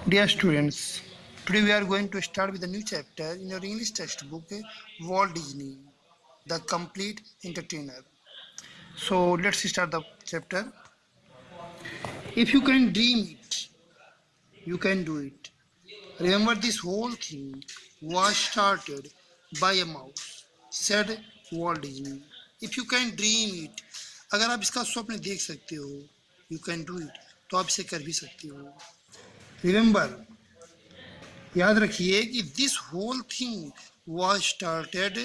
Dear students, today we are going to start with a new chapter in your English textbook, Walt Disney, the Complete Entertainer. So let's start the chapter. If you can dream it, you can do it. Remember, this whole thing was started by a mouse, said Walt Disney. If you can dream it, अगर आप इसका स्वप्न देख सकते हो, you can do it, तो आप इसे कर भी सकते हो. Remember, याद रखिए कि this whole thing was started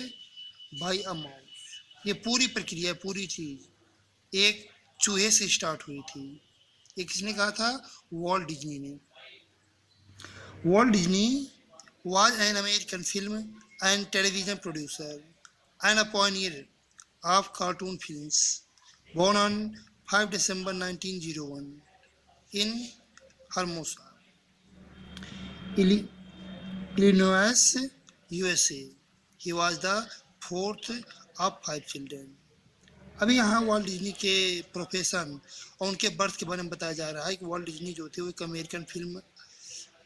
by a mouse. ये पूरी प्रक्रिया, पूरी चीज एक चूहे से स्टार्ट हुई थी. ये किसने कहा था? वॉल्ट डिज्नी ने. Vault Disney was an American film and television producer and a pioneer of cartoon films, born on 5 December 1901 in Hermosa, Illinois, USA. He was the fourth of 5 children. अभी यहाँ Walt Disney के profession और उनके birth के बारे में बताया जा रहा है कि वॉल्ट डिज्नी जो थे वो एक American film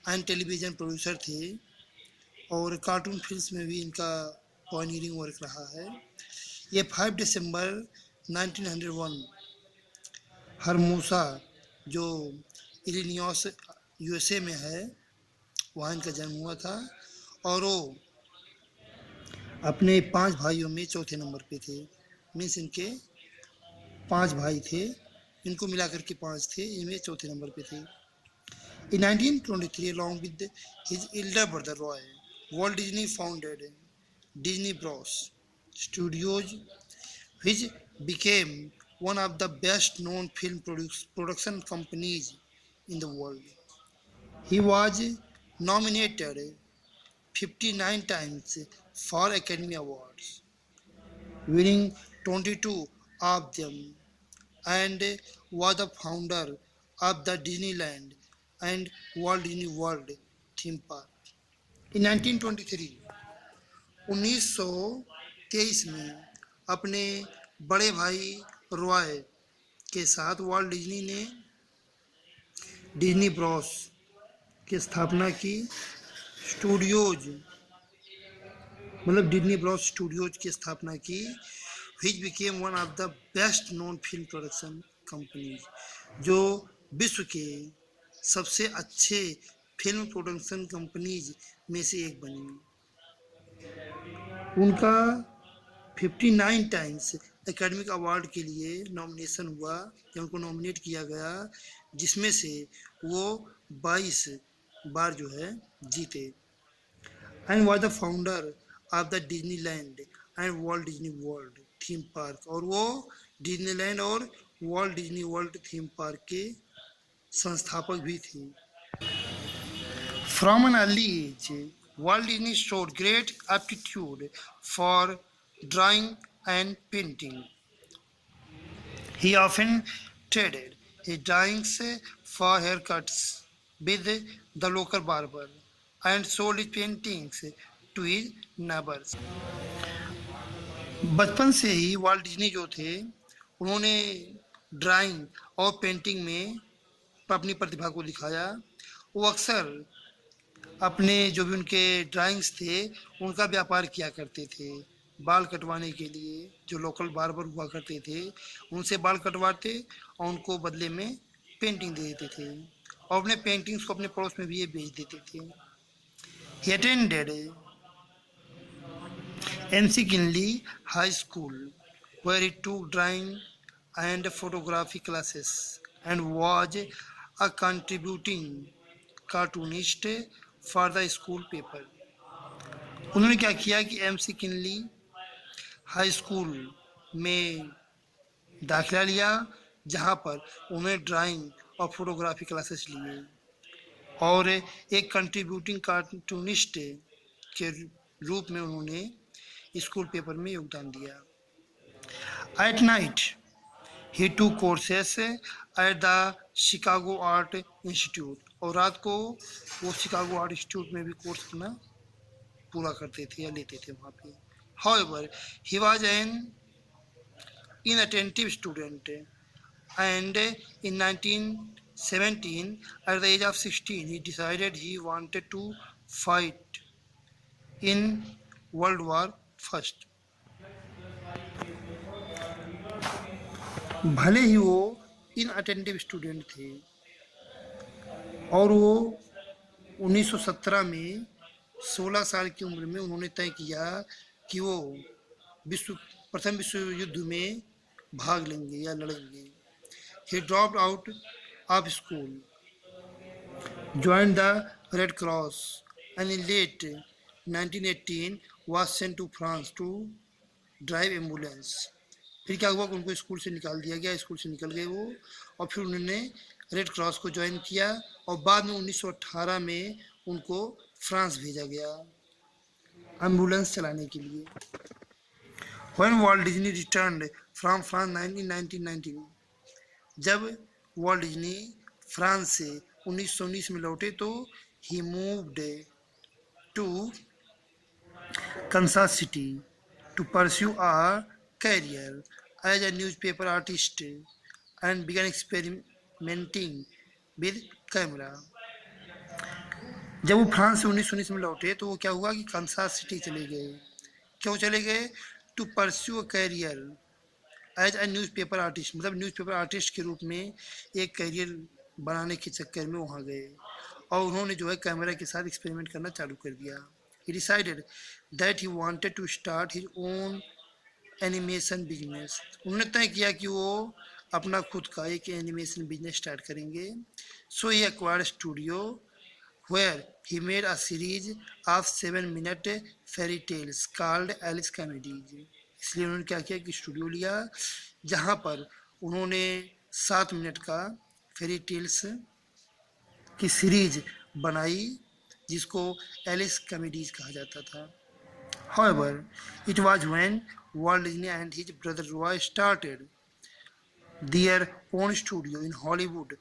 and television producer थे और कार्टून फिल्म्स में भी इनका पॉइनियरिंग वर्क रहा है. ये 5 दिसंबर 1901 हरमोसा जो इलिनॉइस यूएसए में है वहाँ इनका जन्म हुआ था और वो अपने 5 भाइयों में चौथे नंबर पे थे. मीन्स इनके 5 भाई थे, इनको मिलाकर के 5 थे, इनमें चौथे नंबर पे थे. In 1923, along with his elder brother Roy, Walt Disney founded Disney Bros. Studios, which became one of the best-known film production companies in the world. He was nominated 59 times for Academy Awards, winning 22 of them, and was the founder of the Disneyland and Walt Disney World theme park. In 1923, 1923 में अपने बड़े भाई रॉय के साथ vault Disney ने Disney Bros की स्थापना की. स्टूडियोज मतलब डिज्नी ब्रॉस स्टूडियोज की स्थापना की, which became one of the best known film production companies, जो विश्व के सबसे अच्छे फिल्म प्रोडक्शन कंपनीज में से एक बनी. उनका 59 टाइम्स एकेडमिक अवार्ड के लिए नॉमिनेशन हुआ या उनको नॉमिनेट किया गया, जिसमें से वो 22 बार जो है जीते. And was the founder of the Disneyland and Walt Disney world theme park, और वो डिज्नीलैंड और Walt Disney world theme park के संस्थापक भी थे. From an early age, Walt Disney showed great aptitude for drawing and painting. He often traded his drawings for haircuts with the local barber and sold his paintings to his neighbors. बचपन से ही Walt Disney जो थे उन्होंने drawing और painting में अपनी प्रतिभा को दिखाया. वो अक्सर अपने जो भी उनके ड्राइंग्स थे उनका व्यापार किया करते थे. बाल कटवाने के लिए जो लोकल बार्बर हुआ करते थे उनसे बाल कटवाते और उनको बदले में पेंटिंग दे देते थे और अपने पेंटिंग्स को अपने पड़ोस में भी ये बेच देते थे. He attended MC Kinley High School where he took drawing and photography classes and was a contributing cartoonist for the school paper. उन्होंने क्या किया कि MC किनली हाई स्कूल में दाखिला लिया जहाँ पर उन्होंने ड्राइंग और फोटोग्राफी क्लासेस लिए और एक कंट्रीब्यूटिंग कार्टूनिस्ट के रूप में उन्होंने स्कूल पेपर में योगदान दिया. At night he took courses at the Chicago Art Institute, और रात को वो शिकागो आर्ट इंस्टीट्यूट में भी कोर्स अपना पूरा करते थे या लेते थे वहाँ पे. However, he was an inattentive student and in 19 17, at the age of 16, he decided he wanted to fight in World War First. भले ही वो इनअटेंटिव स्टूडेंट थे और वो 1917 में 16 साल की उम्र में उन्होंने तय किया कि वो प्रथम विश्व युद्ध में भाग लेंगे या लड़ेंगे. He dropped out of school, joined the Red Cross, and in late 1918 was sent to France to drive ambulance. फिर क्या हुआ कि उनको स्कूल से निकाल दिया गया, स्कूल से निकल गए वो, और फिर उन्होंने रेड क्रॉस को ज्वाइन किया और बाद में 1918 में उनको फ्रांस भेजा गया एम्बुलेंस चलाने के लिए. When Walt Disney returned from France in 1919, जब वॉल्ट डिज्नी फ्रांस से 1919 में लौटे तो he moved to Kansas City to pursue a career as a newspaper artist and began experimenting with camera. जब वो फ्रांस से 1919 में लौटे तो वो क्या हुआ कि कंसास सिटी चले गए. क्यों चले गए? To pursue a career as a newspaper artist, मतलब न्यूज़पेपर आर्टिस्ट के रूप में एक करियर बनाने के चक्कर में वहाँ गए और उन्होंने जो है कैमरा के साथ एक्सपेरिमेंट करना चालू कर दिया. He decided that he wanted to start his own animation business. उन्होंने तय किया कि वो अपना खुद का एक एनिमेशन बिजनेस स्टार्ट करेंगे. So he acquired a studio where he made a series of 7-minute fairy tales called Alice Comedies. इसलिए उन्होंने क्या किया कि स्टूडियो लिया जहाँ पर उन्होंने 7 मिनट का फेरी टेल्स की सीरीज बनाई जिसको एलिस कॉमेडीज कहा जाता था. However, it was when Walt Disney and his brother Roy started their own studio in Hollywood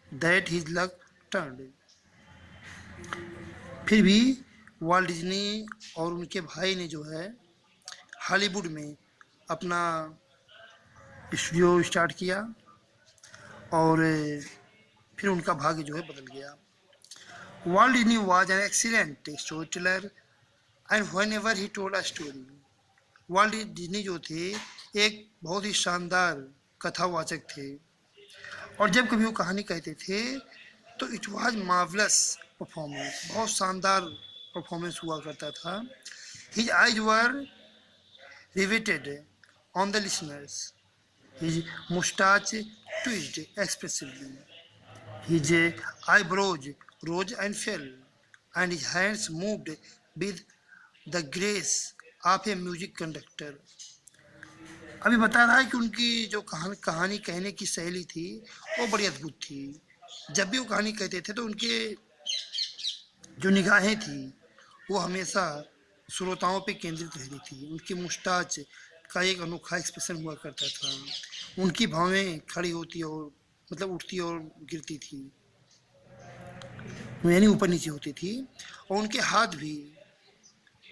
that his luck turned. फिर भी वॉल्ट डिज्नी और उनके भाई ने जो है हॉलीवुड में अपना स्टूडियो स्टार्ट किया और फिर उनका भाग्य जो है बदल गया. Vault Disney was an excellent story teller and whenever he told a story. Walt Disney जो थे एक बहुत ही शानदार कथावाचक थे और जब कभी वो कहानी कहते थे तो इट वाज मार्वलस परफॉर्मेंस, बहुत शानदार परफॉर्मेंस हुआ करता था. His eyes were riveted on the listeners. His mustache twitched expressively. His eyebrows rose and fell, and his hands moved with the grace of a music conductor. अभी बता रहा है कि उनकी जो कहानी कहने की शैली थी वो बड़ी अद्भुत थी. जब भी वो कहानी कहते थे तो उनके जो निगाहें थी वो हमेशा श्रोताओं पे केंद्रित रहती थी. उनकी मुस्टाच का एक अनोखा एक्सप्रेशन हुआ करता था. उनकी भावें खड़ी होती और मतलब उठती और गिरती थी, यानी ऊपर नीचे होती थी और उनके हाथ भी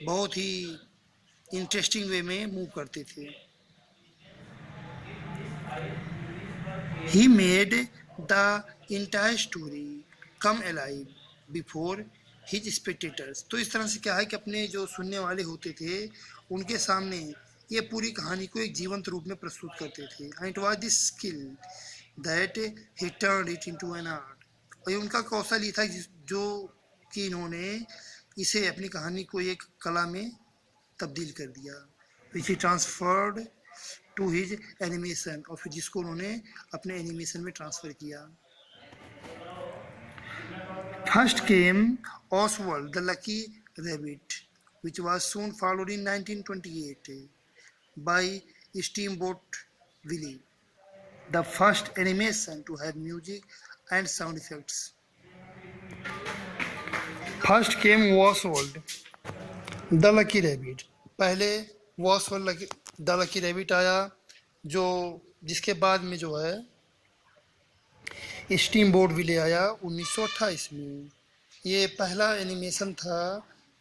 बहुत ही इंटरेस्टिंग वे में मूव करते थे. He made the entire story come alive before his spectators. तो इस तरह से क्या है कि अपने जो सुनने वाले होते थे उनके सामने ये पूरी कहानी को एक जीवंत रूप में प्रस्तुत करते थे. And it was this skill that he turned it into an art. और ये उनका कौशल ही था जो कि इन्होंने इसे अपनी कहानी को एक कला में तब्दील कर दिया. विच ही ट्रांसफर्ड टू हिज एनिमेशन, और फिर जिसको उन्होंने अपने एनिमेशन में ट्रांसफ़र किया. First came Oswald the Lucky Rabbit, which was soon followed in 1928 by Steamboat Willie, the first animation to have music and sound effects. First came Oswald the Lucky Rabbit. पहले Oswald the Lucky Rabbit आया जो जिसके बाद में जो है steam boat विले आया 1928 में. ये पहला एनिमेशन था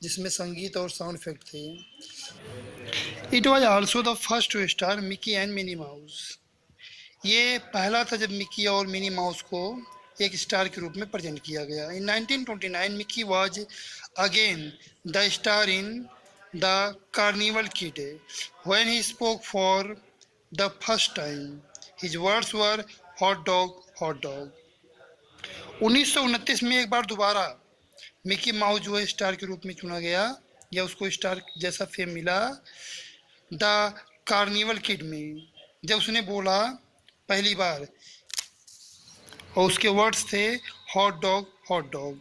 जिसमें संगीत और साउंड इफेक्ट थे. It was also the first to star Mickey and Minnie Mouse. ये पहला था जब मिकी और मिनी माउस को एक स्टार के रूप में प्रेजेंट किया गया। इन 1929 Mickey was again the star in the carnival kid when he spoke for the first time. His words were hot dog hot dog. 1929 में एक बार दोबारा मिकी माउस जो है स्टार के रूप में चुना गया या उसको स्टार जैसा फेम मिला द कार्निवल किड में, जब उसने बोला पहली बार और उसके वर्ड्स थे hot dog hot dog.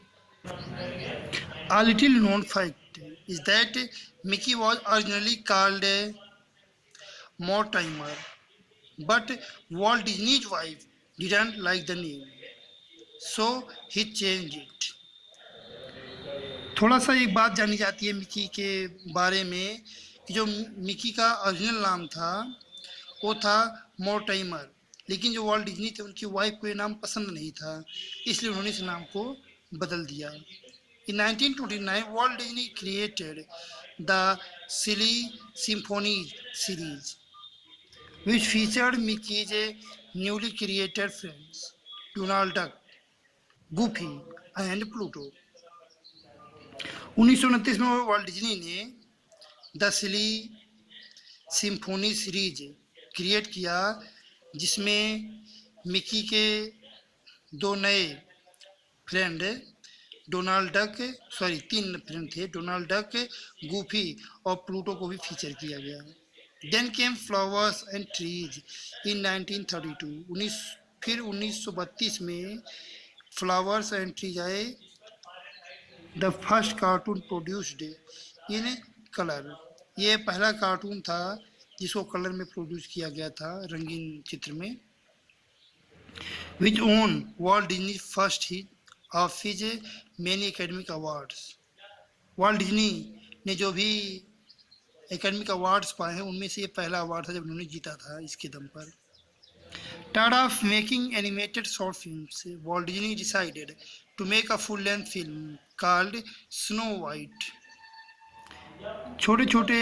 A little known fact is that Mickey was originally called Mortimer, but Walt Disney's wife didn't like the name, so he changed it. थोड़ा सा एक बात जानी जाती है मिकी के बारे में कि जो मिकी का ओरिजिनल नाम था वो था मोर्टाइमर, लेकिन जो वॉल्ट डिज्नी थे उनकी वाइफ को ये नाम पसंद नहीं था, इसलिए उन्होंने इस नाम को बदल दिया। In 1929, Walt Disney created the Silly Symphonies series, which featured Mickey's newly created friends, Donald Duck, Goofy and Pluto. 1929 में वॉल्ट डिज्नी ने the silly symphony series create किया जिसमें मिकी के दो नए फ्रेंड तीन फ्रेंड थे, डोनाल्ड डक, गूफी और प्लूटो को भी फीचर किया गया। Then came flowers and trees in 1932। फिर 1932 में फ्लावर्स एंड ट्रीज आए, the first cartoon produced in colour. ये पहला कार्टून था जिसको कलर में प्रोड्यूस किया गया था, रंगीन चित्र में। Which won Walt Disney first ही of his many academic awards. Walt Disney ने जो भी एकेडमिक अवार्ड्स पाए हैं उनमें से ये पहला अवार्ड था जब उन्होंने जीता था इसके दम पर। Tired of making animated short films, Walt Disney decided to make a full-length film called Snow White. छोटे छोटे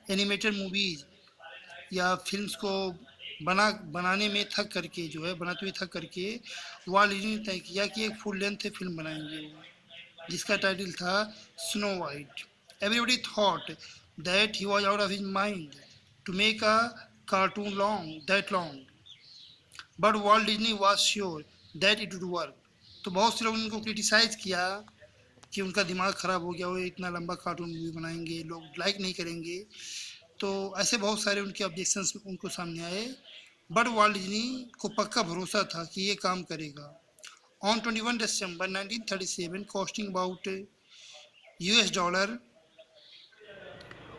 एनिमेटेड मूवीज या फिल्म्स को बनाने में थक करके जो है बनाते हुए थक करके वॉल्ट डिज्नी ने तय किया कि एक फुल लेंथ फिल्म बनाएंगे जिसका टाइटल था Snow White. Everybody thought that he was out of his mind to make a cartoon that long, but Walt Disney was sure that it would work. तो बहुत से लोगों ने उनको क्रिटिसाइज किया कि उनका दिमाग ख़राब हो गया, वो इतना लंबा कार्टून मूवी बनाएंगे, लोग लाइक नहीं करेंगे। तो ऐसे बहुत सारे उनके ऑब्जेक्शंस उनको सामने आए, बट वॉल्ट डिज्नी को पक्का भरोसा था कि ये काम करेगा। ऑन 21 दिसंबर 1937, costing about $1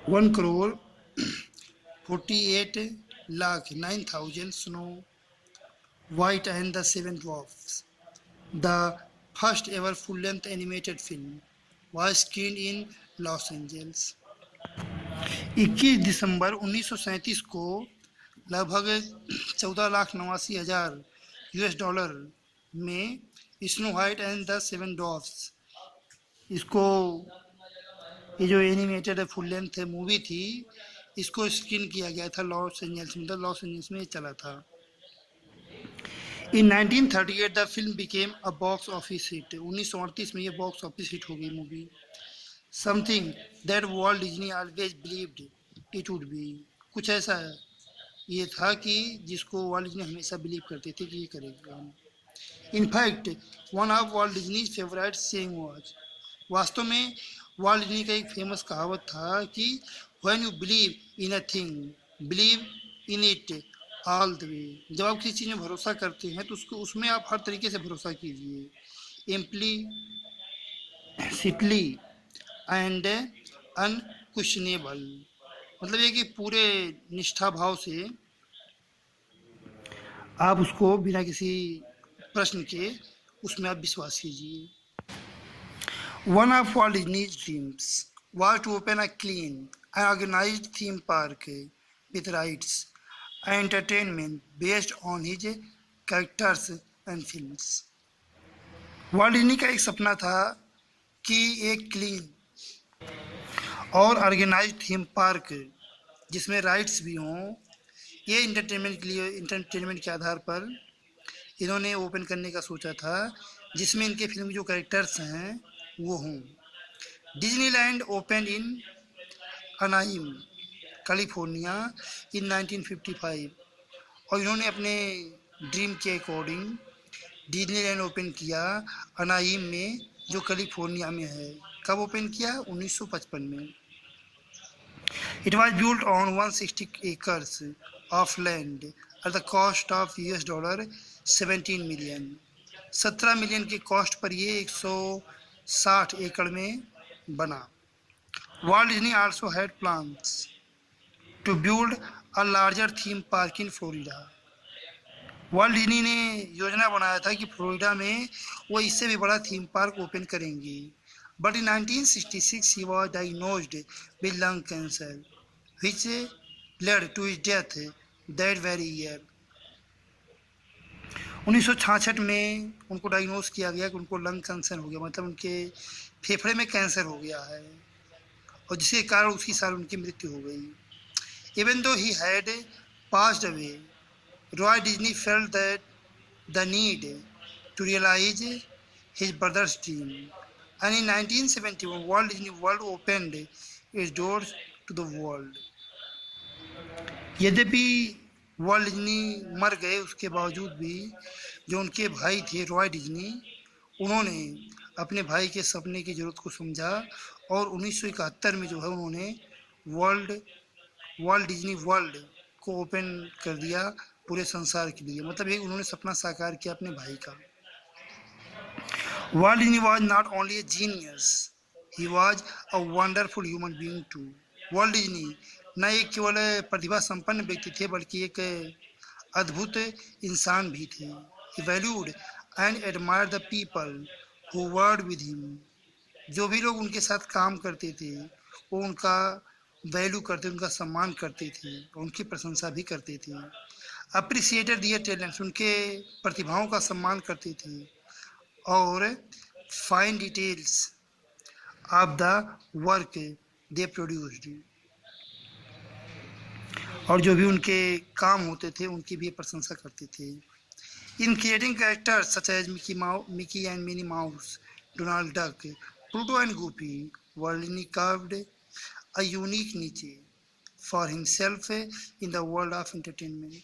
1,48,09,000, snow White and the seven dwarfs, the first ever full-length animated film, was screened in Los Angeles. 21 दिसंबर 1937 को लगभग $14,89,000 में Snow White and the Seven Dwarfs, इसको ये जो एनिमेटेड फुल लेंथ मूवी थी इसको स्क्रीन किया गया था लॉस एंजल्स में, लॉस एंजल्स में चला था। In 1938 the film became a box office hit. 1938 में ये बॉक्स ऑफिस हिट हो गई movie. Something that Walt Disney always believed it would be. कुछ ऐसा ये था कि जिसको वॉल्ट डिज्नी हमेशा बिलीव करते थे कि ये करेगा। In fact, one of Walt Disney's favorite saying was, वास्तव में वॉल्ट डिज्नी का एक फेमस कहावत था कि when you believe in a thing, believe in it all the way. जब आप किसी चीज़ में भरोसा करते हैं तो उसको उसमें आप हर तरीके से भरोसा कीजिए, इम्प्लिसिटली एंड अनक्वेश्चनेबल। मतलब ये कि पूरे निष्ठा भाव से आप उसको बिना किसी प्रश्न के उसमें आप विश्वास कीजिए। One of Walt Disney's dreams was to open a clean and organised theme park with rides entertainment based on his characters and films. वॉल्ट डिज्नी का एक सपना था कि एक क्लीन और ऑर्गेनाइज्ड थीम पार्क जिसमें राइड्स भी हों, ये इंटरटेनमेंट के आधार पर इन्होंने ओपन करने का सोचा था, जिसमें इनके फिल्म जो कैरेक्टर्स हैं वो हों। डिज्नीलैंड ओपन इन अनाहिम, कैलिफोर्निया इन 1955, और इन्होंने अपने ड्रीम के अकॉर्डिंग डिज्नीलैंड ओपन किया अनाहिम में, जो कैलिफोर्निया में है। कब ओपन किया? 1955 में। It was built on 160 acres of land at the cost of $17 million. 17 million के कॉस्ट पर ये 160 एकड़ में बना। Walt Disney also had plans to build a larger theme park in Florida. Walt Disney ने योजना बनाया था कि फ्लोरिडा में वो इससे भी बड़ा थीम पार्क ओपन करेंगे। But in 1966 he was diagnosed with lung cancer, which led to his death that very year. 1966 में उनको डायग्नोज किया गया कि उनको लंग कैंसर हो गया, मतलब उनके फेफड़े में कैंसर हो गया है, और जिसके कारण उसी साल उनकी मृत्यु हो गई। Even though he had passed away, Roy Disney felt that the need to realize his brother's dream, and in 1971 Walt Disney World opened its doors to the world. यद्यपि वॉल्ट डिज्नी मर गए, उसके बावजूद भी जो उनके भाई थे रॉय डिज्नी, उन्होंने अपने भाई के सपने की ज़रूरत को समझा और 1971 में जो है उन्होंने वॉल्ट डिज्नी वर्ल्ड को ओपन कर दिया पूरे संसार के लिए। मतलब एक उन्होंने सपना साकार किया अपने भाई का। Walt Disney was not only a genius, he was a wonderful human being too. Walt Disney न एक केवल प्रतिभा संपन्न व्यक्ति थे, बल्कि एक अद्भुत इंसान भी थे। He valued and admired the people who worked with him. जो भी लोग उनके साथ काम करते थे वो उनका वैल्यू करते, उनका सम्मान करते थे, उनकी प्रशंसा भी करते थे। Appreciated their talents, उनके प्रतिभाओं का सम्मान करते थे, और fine details of the work they produced, और जो भी उनके काम होते थे उनकी भी प्रशंसा करते थे। In creating characters such as Mickey and Minnie Mouse, Donald Duck, Pluto and Goofy, Walt Disney carved a unique niche for himself in the world of entertainment.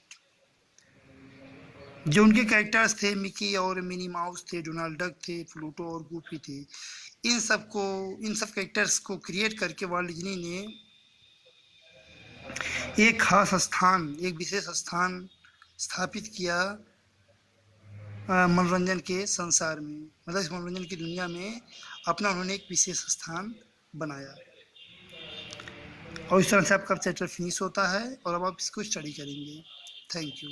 जो उनके कैरेक्टर्स थे, मिकी और मिनी माउस थे, Donald duck थे, Pluto और goofy थे, इन सब characters को क्रिएट करके वॉल्ट डिज्नी ने एक खास स्थान, एक विशेष स्थान स्थापित किया मनोरंजन के संसार में, मतलब इस मनोरंजन की दुनिया में अपना उन्होंने एक विशेष स्थान बनाया। और इस तरह से आपका चैप्टर फिनिश होता है और अब आप इसको स्टडी करेंगे। Thank you.